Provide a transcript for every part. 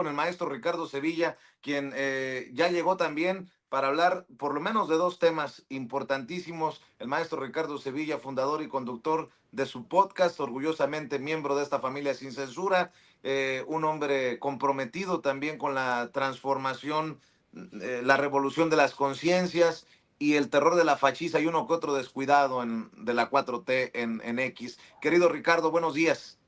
con el maestro Ricardo Sevilla, quien ya llegó también para hablar por lo menos de dos temas importantísimos. El maestro Ricardo Sevilla, fundador y conductor de su podcast, orgullosamente miembro de esta familia sin censura, un hombre comprometido también con la transformación, la revolución de las conciencias y el terror de la fachiza y uno que otro descuidado de la 4T en X. Querido Ricardo, buenos días.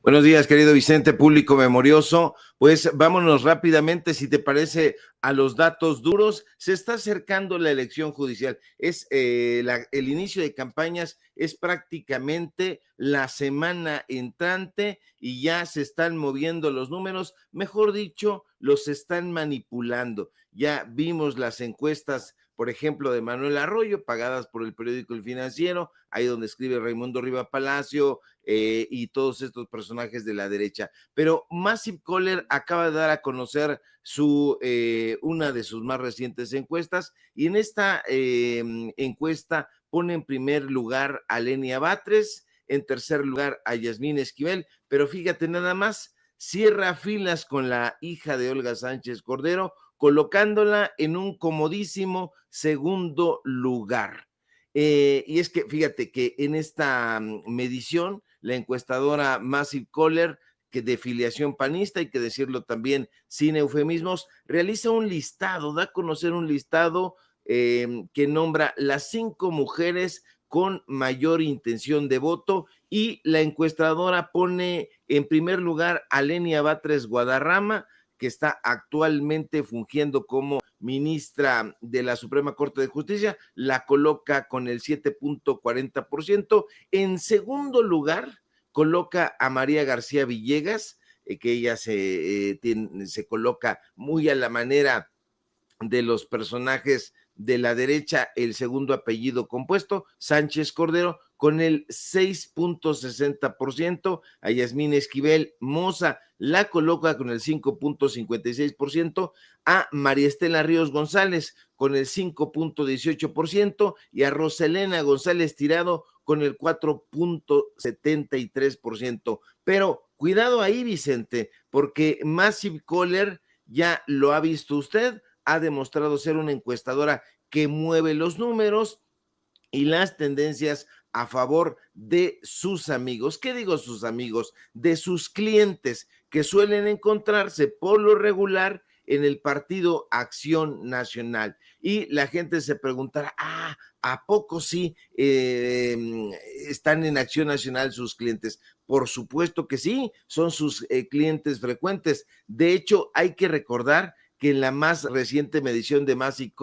Buenos días, querido Vicente, público memorioso. Pues vámonos rápidamente, si te parece, a los datos duros. Se está acercando la elección judicial. El inicio de campañas es prácticamente la semana entrante y ya se están moviendo los números, mejor dicho, los están manipulando. Ya vimos las encuestas, por ejemplo, de Manuel Arroyo, pagadas por el periódico El Financiero, ahí donde escribe Raimundo Riva Palacio, y todos estos personajes de la derecha. Pero Massive Caller acaba de dar a conocer una de sus más recientes encuestas, y en esta encuesta pone en primer lugar a Lenia Batres, en tercer lugar a Yasmín Esquivel, pero fíjate nada más, cierra filas con la hija de Olga Sánchez Cordero, colocándola en un comodísimo segundo lugar. Y es que fíjate que en esta medición, la encuestadora Massive Caller, que de filiación panista, hay que decirlo también sin eufemismos, realiza un listado, da a conocer un listado que nombra las 5 mujeres con mayor intención de voto, y la encuestadora pone en primer lugar a Lenia Batres Guadarrama, que está actualmente fungiendo como ministra de la Suprema Corte de Justicia, la coloca con el 7.40%. En segundo lugar, coloca a María García Villegas, que ella se coloca muy a la manera de los personajes de la derecha, el segundo apellido compuesto, Sánchez Cordero, con el 6.60%, a Yasmín Esquivel Moza la coloca con el 5.56%, a María Estela Ríos González con el 5.18% y a Roselena González Tirado con el 4.73%. Pero cuidado ahí, Vicente, porque Massive Caller, ya lo ha visto usted, ha demostrado ser una encuestadora que mueve los números y las tendencias a favor de sus amigos. ¿Qué digo sus amigos? De sus clientes, que suelen encontrarse por lo regular en el Partido Acción Nacional. Y la gente se preguntará, ¿a poco sí están en Acción Nacional sus clientes? Por supuesto que sí, son sus clientes frecuentes. De hecho, hay que recordar que en la más reciente medición de Massive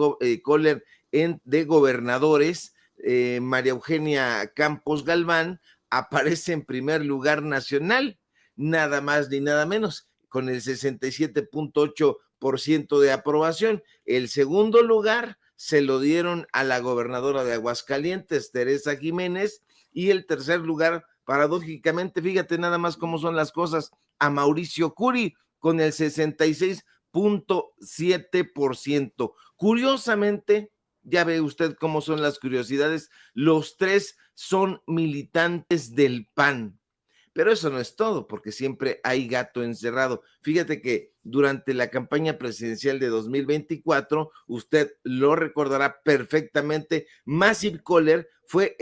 Caller de gobernadores, María Eugenia Campos Galván aparece en primer lugar nacional, nada más ni nada menos, con el 67.8% de aprobación. El segundo lugar se lo dieron a la gobernadora de Aguascalientes, Teresa Jiménez, y el tercer lugar, paradójicamente, fíjate nada más cómo son las cosas, a Mauricio Curi, con el 66.7%. Curiosamente, ya ve usted cómo son las curiosidades, los tres son militantes del PAN. Pero eso no es todo, porque siempre hay gato encerrado. Fíjate que durante la campaña presidencial de 2024, usted lo recordará perfectamente, Massive Caller fue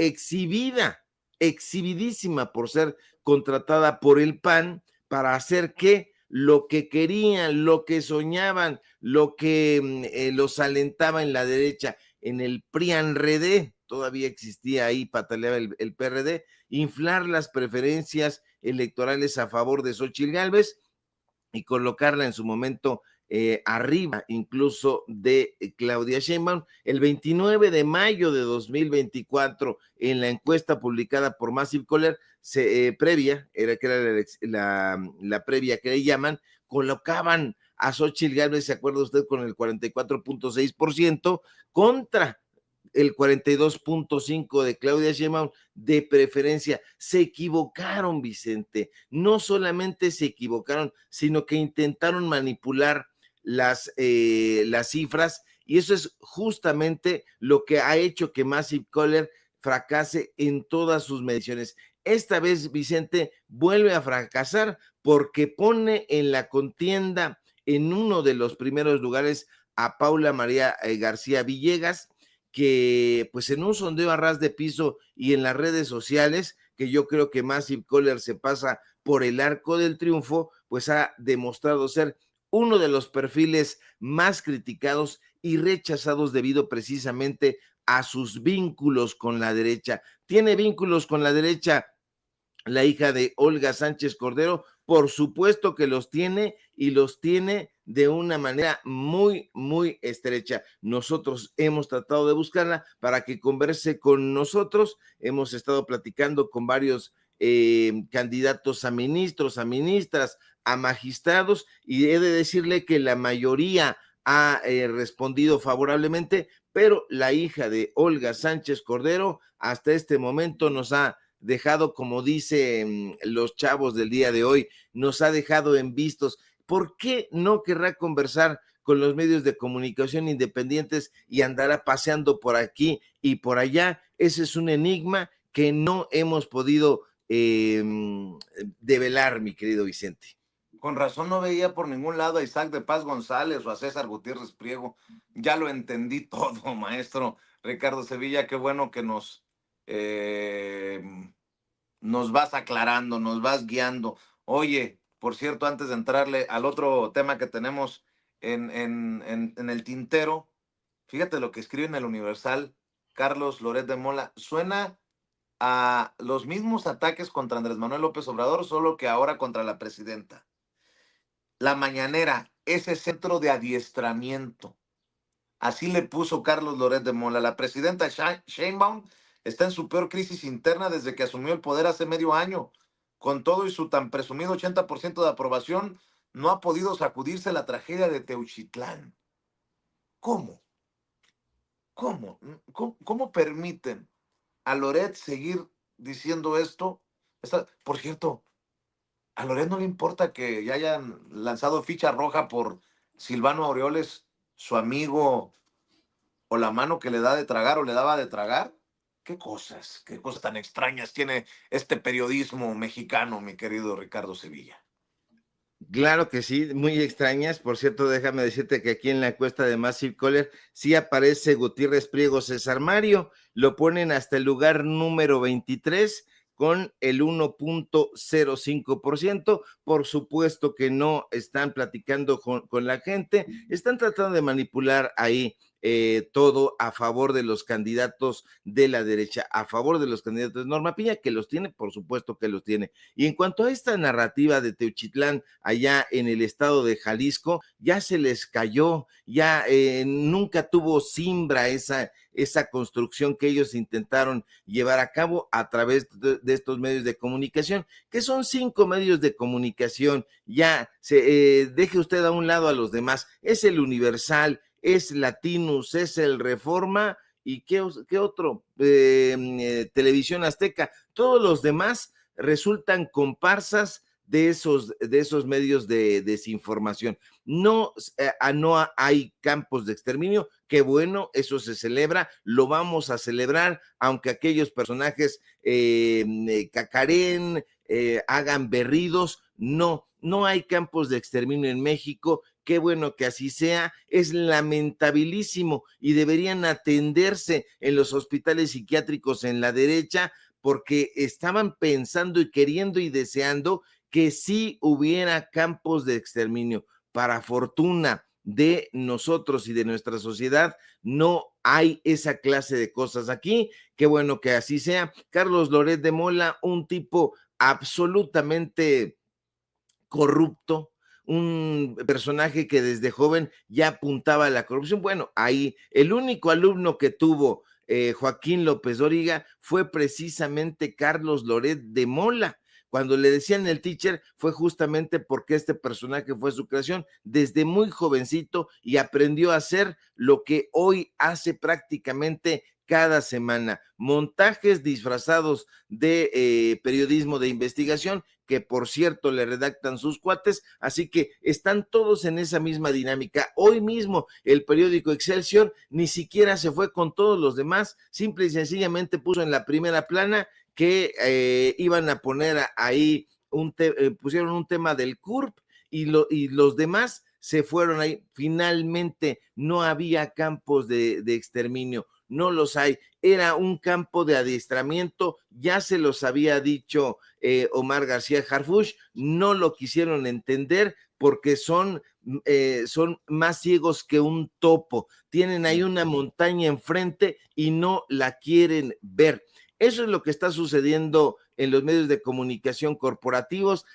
exhibidísima por ser contratada por el PAN para hacer que lo que querían, lo que soñaban, lo que los alentaba en la derecha, en el PRIAN-RD, todavía existía ahí, pataleaba el PRD, inflar las preferencias electorales a favor de Xóchitl Gálvez y colocarla en su momento arriba incluso de Claudia Sheinbaum. El 29 de mayo de 2024, en la encuesta publicada por Massive Caller, previa, que era la previa que le llaman, colocaban a Xóchitl Gálvez, ¿se acuerda usted?, con el 44.6% contra el 42.5% de Claudia Sheinbaum de preferencia. Se equivocaron, Vicente. No solamente se equivocaron, sino que intentaron manipular las cifras, y eso es justamente lo que ha hecho que Massive Caller fracase en todas sus mediciones. Esta vez, Vicente, vuelve a fracasar porque pone en la contienda en uno de los primeros lugares a Paula María García Villegas, que pues en un sondeo a ras de piso y en las redes sociales, que yo creo que Massive Caller se pasa por el arco del triunfo, pues ha demostrado ser uno de los perfiles más criticados y rechazados debido precisamente a sus vínculos con la derecha. ¿Tiene vínculos con la derecha la hija de Olga Sánchez Cordero? Por supuesto que los tiene, y los tiene de una manera muy, muy estrecha. Nosotros hemos tratado de buscarla para que converse con nosotros. Hemos estado platicando con varios candidatos a ministros, a ministras, a magistrados, y he de decirle que la mayoría ha respondido favorablemente, pero la hija de Olga Sánchez Cordero hasta este momento nos ha dejado, como dicen los chavos del día de hoy, nos ha dejado en vistos. ¿Por qué no querrá conversar con los medios de comunicación independientes y andará paseando por aquí y por allá? Ese es un enigma que no hemos podido develar, mi querido Vicente. Con razón no veía por ningún lado a Isaac de Paz González o a César Gutiérrez Priego. Ya lo entendí todo, maestro Ricardo Sevilla. Qué bueno que nos vas aclarando, nos vas guiando. Oye, por cierto, antes de entrarle al otro tema que tenemos en el tintero, fíjate lo que escribe en el Universal Carlos Loret de Mola. Suena a los mismos ataques contra Andrés Manuel López Obrador, solo que ahora contra la presidenta. La mañanera, ese centro de adiestramiento. Así le puso Carlos Loret de Mola. La presidenta Sheinbaum está en su peor crisis interna desde que asumió el poder hace medio año. Con todo y su tan presumido 80% de aprobación, no ha podido sacudirse la tragedia de Teuchitlán. ¿Cómo? ¿Cómo permiten a Loret seguir diciendo esto? Por cierto, a Loret no le importa que ya hayan lanzado ficha roja por Silvano Aureoles, su amigo, o la mano que le da de tragar o le daba de tragar. Qué cosas tan extrañas tiene este periodismo mexicano, mi querido Ricardo Sevilla. Claro que sí, muy extrañas. Por cierto, déjame decirte que aquí en la encuesta de Massive Caller sí aparece Gutiérrez Priego César Mario, lo ponen hasta el lugar número 23 con el 1.05%. Por supuesto que no están platicando con la gente, están tratando de manipular ahí todo a favor de los candidatos de la derecha, a favor de los candidatos de Norma Piña, que los tiene, por supuesto que los tiene. Y en cuanto a esta narrativa de Teuchitlán, allá en el estado de Jalisco, ya se les cayó, ya nunca tuvo simbra esa construcción que ellos intentaron llevar a cabo a través de estos medios de comunicación, que son 5 medios de comunicación. Ya deje usted a un lado a los demás. Es el Universal, es Latinus, es el Reforma, y qué otro, Televisión Azteca. Todos los demás resultan comparsas de esos medios de desinformación. No hay campos de exterminio. Qué bueno, eso se celebra, lo vamos a celebrar, aunque aquellos personajes cacaren, hagan berridos. No hay campos de exterminio en México. Qué bueno que así sea, es lamentabilísimo y deberían atenderse en los hospitales psiquiátricos en la derecha, porque estaban pensando y queriendo y deseando que sí hubiera campos de exterminio. Para fortuna de nosotros y de nuestra sociedad, no hay esa clase de cosas aquí. Qué bueno que así sea. Carlos Loret de Mola, un tipo absolutamente corrupto, un personaje que desde joven ya apuntaba a la corrupción. Bueno, ahí el único alumno que tuvo Joaquín López Dóriga fue precisamente Carlos Loret de Mola. Cuando le decían el teacher fue justamente porque este personaje fue su creación desde muy jovencito y aprendió a hacer lo que hoy hace prácticamente cada semana: montajes disfrazados de periodismo de investigación, que por cierto le redactan sus cuates, así que están todos en esa misma dinámica. Hoy mismo el periódico Excelsior ni siquiera se fue con todos los demás, simple y sencillamente puso en la primera plana que iban a poner ahí pusieron un tema del CURP, y los demás se fueron ahí. Finalmente no había campos de exterminio, no los hay. Era un campo de adiestramiento, ya se los había dicho Omar García Harfuch, no lo quisieron entender porque son más ciegos que un topo, tienen ahí una montaña enfrente y no la quieren ver. Eso es lo que está sucediendo en los medios de comunicación corporativos,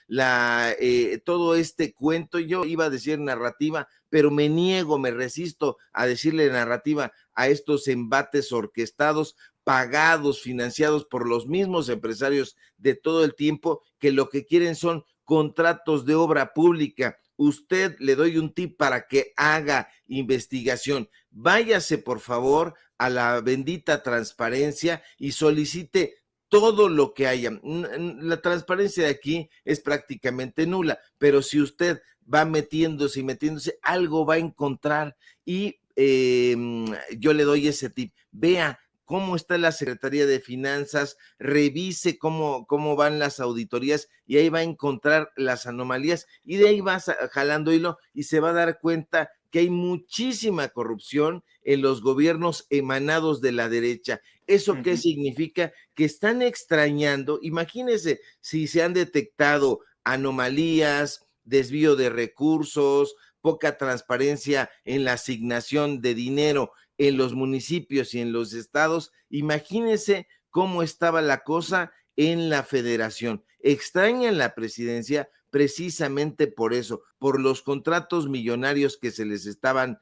todo este cuento, yo iba a decir narrativa, pero me niego, me resisto a decirle narrativa a estos embates orquestados, pagados, financiados por los mismos empresarios de todo el tiempo, que lo que quieren son contratos de obra pública. Usted le doy un tip para que haga investigación. Váyase, por favor, a la bendita transparencia y solicite todo lo que haya. La transparencia de aquí es prácticamente nula, pero si usted va metiéndose y metiéndose, algo va a encontrar y yo le doy ese tip. Vea cómo está la Secretaría de Finanzas, revise cómo van las auditorías y ahí va a encontrar las anomalías y de ahí va jalando hilo y se va a dar cuenta que hay muchísima corrupción en los gobiernos emanados de la derecha. ¿Eso qué significa? Que están extrañando, imagínense si se han detectado anomalías, desvío de recursos, poca transparencia en la asignación de dinero en los municipios y en los estados, imagínense cómo estaba la cosa en la federación. Extrañan la presidencia precisamente por eso, por los contratos millonarios que se les estaban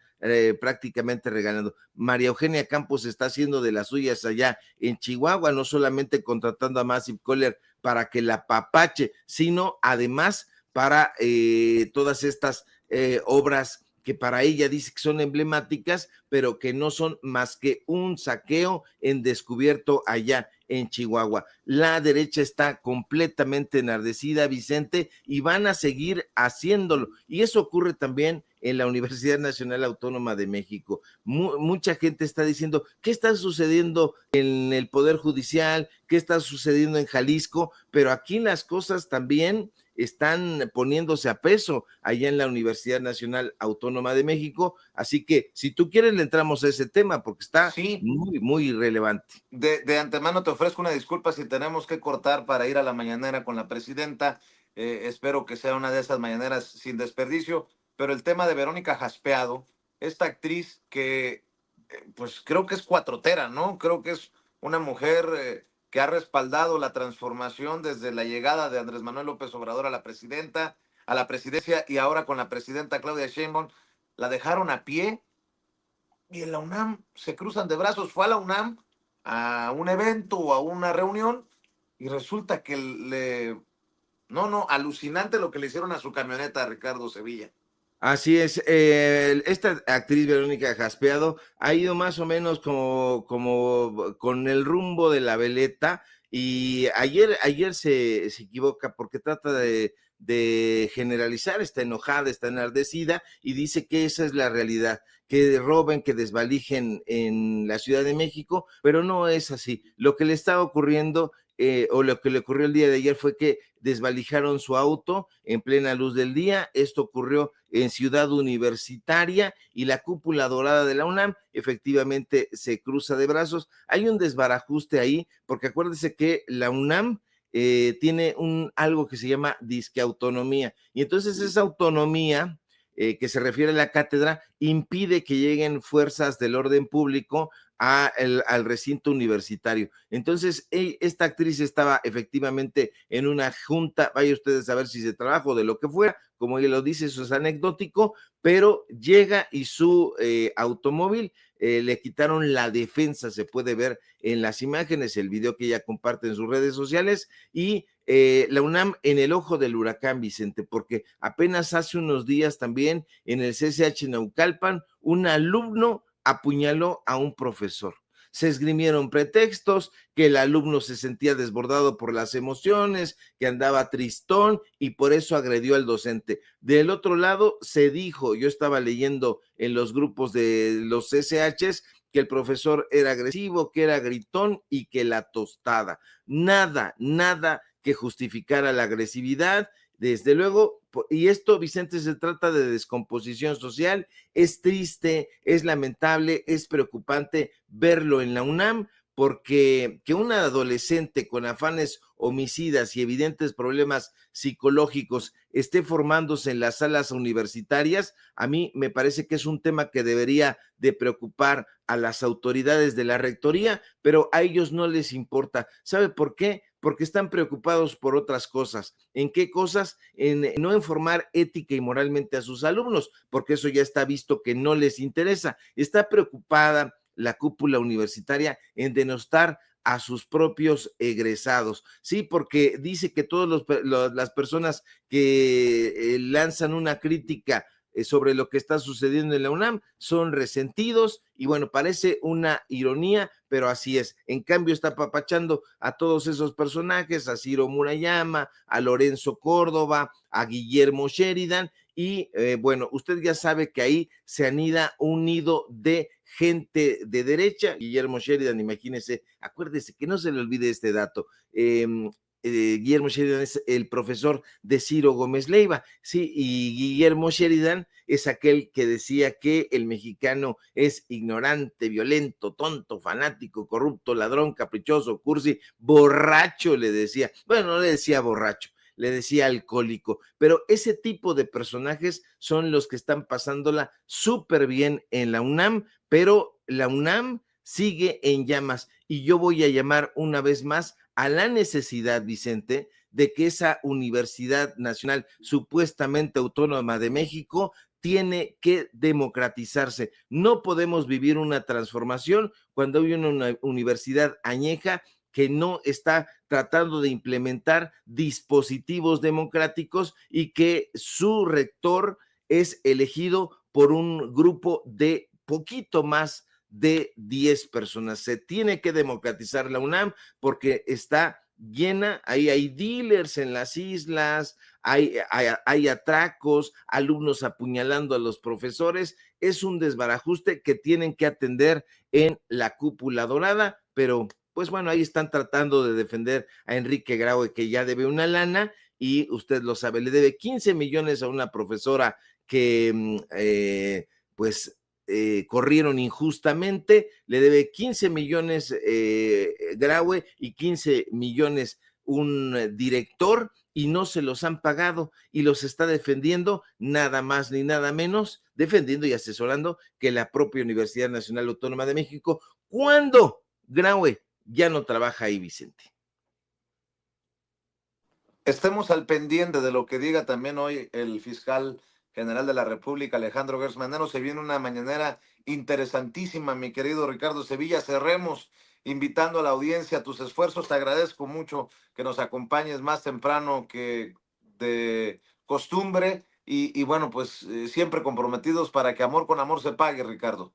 prácticamente regalando. María Eugenia Campos está haciendo de las suyas allá en Chihuahua, no solamente contratando a Massive Kohler para que la papache, sino además para todas estas obras que para ella dice que son emblemáticas, pero que no son más que un saqueo en descubierto allá en Chihuahua. La derecha está completamente enardecida, Vicente, y van a seguir haciéndolo. Y eso ocurre también en la Universidad Nacional Autónoma de México. Mucha gente está diciendo, ¿qué está sucediendo en el Poder Judicial? ¿Qué está sucediendo en Jalisco? Pero aquí las cosas también están poniéndose a peso allá en la Universidad Nacional Autónoma de México, así que si tú quieres le entramos a ese tema porque está Sí, muy relevante. de antemano te ofrezco una disculpa si tenemos que cortar para ir a la mañanera con la presidenta. Espero que sea una de esas mañaneras sin desperdicio, pero el tema de Verónica Jaspeado, esta actriz que pues creo que es cuatrotera, ¿no? Creo que es una mujer que ha respaldado la transformación desde la llegada de Andrés Manuel López Obrador a la presidencia y ahora con la presidenta Claudia Sheinbaum, la dejaron a pie y en la UNAM se cruzan de brazos. Fue a la UNAM a un evento o a una reunión y resulta que alucinante lo que le hicieron a su camioneta a Ricardo Sevilla. Así es, esta actriz Verónica Jaspeado ha ido más o menos como con el rumbo de la veleta y ayer se equivoca porque trata de generalizar, está enojada, está enardecida y dice que esa es la realidad, que roben, que desvalijen en la Ciudad de México, pero no es así. Lo que le estaba ocurriendo o lo que le ocurrió el día de ayer fue que desvalijaron su auto en plena luz del día. Esto ocurrió en Ciudad Universitaria y la cúpula dorada de la UNAM efectivamente se cruza de brazos. Hay un desbarajuste ahí, porque acuérdense que la UNAM tiene algo que se llama disque autonomía, y entonces esa autonomía que se refiere a la cátedra impide que lleguen fuerzas del orden público al recinto universitario. Entonces, esta actriz estaba efectivamente en una junta, vaya ustedes a ver si se trabaja o de lo que fuera, como ella lo dice, eso es anecdótico, pero llega y su automóvil le quitaron la defensa, se puede ver en las imágenes, el video que ella comparte en sus redes sociales, y la UNAM en el ojo del huracán, Vicente, porque apenas hace unos días también en el CCH Naucalpan, un alumno apuñaló a un profesor. Se esgrimieron pretextos, que el alumno se sentía desbordado por las emociones, que andaba tristón y por eso agredió al docente. Del otro lado se dijo, yo estaba leyendo en los grupos de los SHs, que el profesor era agresivo, que era gritón y que la tostada. Nada que justificara la agresividad Desde luego, y esto, Vicente, se trata de descomposición social, es triste, es lamentable, es preocupante verlo en la UNAM, porque que un adolescente con afanes homicidas y evidentes problemas psicológicos esté formándose en las salas universitarias, a mí me parece que es un tema que debería de preocupar a las autoridades de la rectoría, pero a ellos no les importa. ¿Sabe por qué? Porque están preocupados por otras cosas. ¿En qué cosas? No en formar ética y moralmente a sus alumnos, porque eso ya está visto que no les interesa. Está preocupada la cúpula universitaria en denostar a sus propios egresados, sí, porque dice que todas las personas que lanzan una crítica sobre lo que está sucediendo en la UNAM son resentidos y bueno, parece una ironía, pero así es. En cambio está apapachando a todos esos personajes, a Ciro Murayama, a Lorenzo Córdoba, a Guillermo Sheridan y bueno, usted ya sabe que ahí se anida un nido de gente de derecha. Guillermo Sheridan, imagínese, acuérdese que no se le olvide este dato. Guillermo Sheridan es el profesor de Ciro Gómez Leiva, sí, y Guillermo Sheridan es aquel que decía que el mexicano es ignorante, violento, tonto, fanático, corrupto, ladrón, caprichoso, cursi, borracho, le decía. Bueno, no le decía borracho, le decía alcohólico, pero ese tipo de personajes son los que están pasándola súper bien en la UNAM, pero la UNAM sigue en llamas y yo voy a llamar una vez más a la necesidad, Vicente, de que esa Universidad Nacional supuestamente autónoma de México tiene que democratizarse. No podemos vivir una transformación cuando hay una universidad añeja que no está tratando de implementar dispositivos democráticos y que su rector es elegido por un grupo de poquito más de 10 personas. Se tiene que democratizar la UNAM porque está llena, ahí hay dealers en las islas, hay atracos, alumnos apuñalando a los profesores, es un desbarajuste que tienen que atender en la cúpula dorada, pero pues bueno, ahí están tratando de defender a Enrique Graue, que ya debe una lana, y usted lo sabe, le debe 15 millones a una profesora que pues corrieron injustamente, le debe 15 millones Graue y 15 millones un director y no se los han pagado y los está defendiendo nada más ni nada menos, defendiendo y asesorando que la propia Universidad Nacional Autónoma de México, cuando Graue ya no trabaja ahí, Vicente. Estemos al pendiente de lo que diga también hoy el fiscal general de la República, Alejandro Gertz Manero. Se viene una mañanera interesantísima, mi querido Ricardo Sevilla. Cerremos invitando a la audiencia a tus esfuerzos. Te agradezco mucho que nos acompañes más temprano que de costumbre. Y bueno, pues siempre comprometidos para que amor con amor se pague, Ricardo.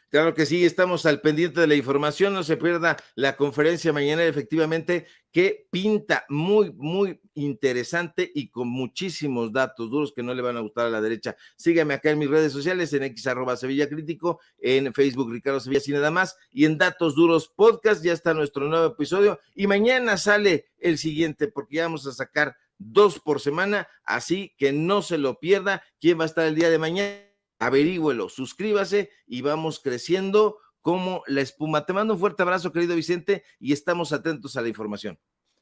Claro que sí, estamos al pendiente de la información, no se pierda la conferencia mañana, efectivamente, que pinta muy, muy interesante y con muchísimos datos duros que no le van a gustar a la derecha. Sígame acá en mis redes sociales, en X @Sevilla Crítico, en Facebook Ricardo Sevilla Sin Nada Más, y en Datos Duros Podcast, ya está nuestro nuevo episodio, y mañana sale el siguiente, porque ya vamos a sacar 2 por semana, así que no se lo pierda. ¿Quién va a estar el día de mañana? Averígüelo, suscríbase y vamos creciendo como la espuma. Te mando un fuerte abrazo, querido Vicente, y estamos atentos a la información.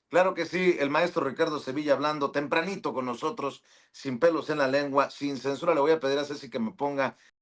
Claro que sí, el maestro Ricardo Sevilla hablando tempranito con nosotros, sin pelos en la lengua, sin censura. Le voy a pedir a Ceci que me ponga